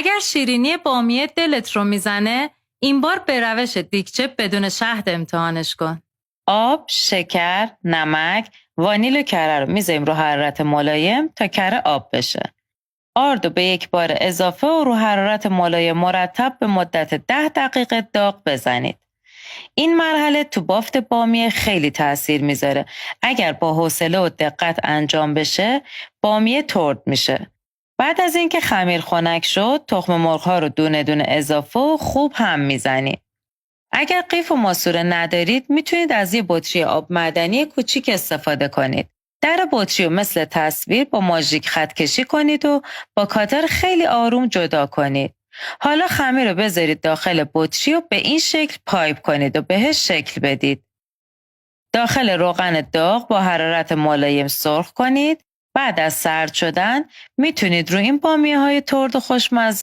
اگر شیرینی بامیه دلت رو میزنه، این بار به روش دیگچه بدون شهد امتحانش کن. آب، شکر، نمک، وانیل و کره رو میذاریم رو حرارت ملایم تا کره آب بشه. آرد رو به یک بار اضافه و رو حرارت ملایم مرتب به مدت 10 دقیقه داغ بزنید. این مرحله تو بافت بامیه خیلی تأثیر میذاره. اگر با حوصله و دقت انجام بشه، بامیه ترد میشه. بعد از اینکه خمیر خنک شد، تخم مرغ‌ها رو دونه دونه اضافه و خوب هم میزنید. اگر قیف و ماسوره ندارید، میتونید از یه بطری آب معدنی کوچیک استفاده کنید. در بطری رو مثل تصویر با ماژیک خط کشی کنید و با کاتر خیلی آروم جدا کنید. حالا خمیر رو بذارید داخل بطری و به این شکل پایپ کنید و بهش شکل بدید. داخل روغن داغ با حرارت ملایم سرخ کنید. بعد از سرد شدن میتونید رو این بامیه های ترد و خوشمزه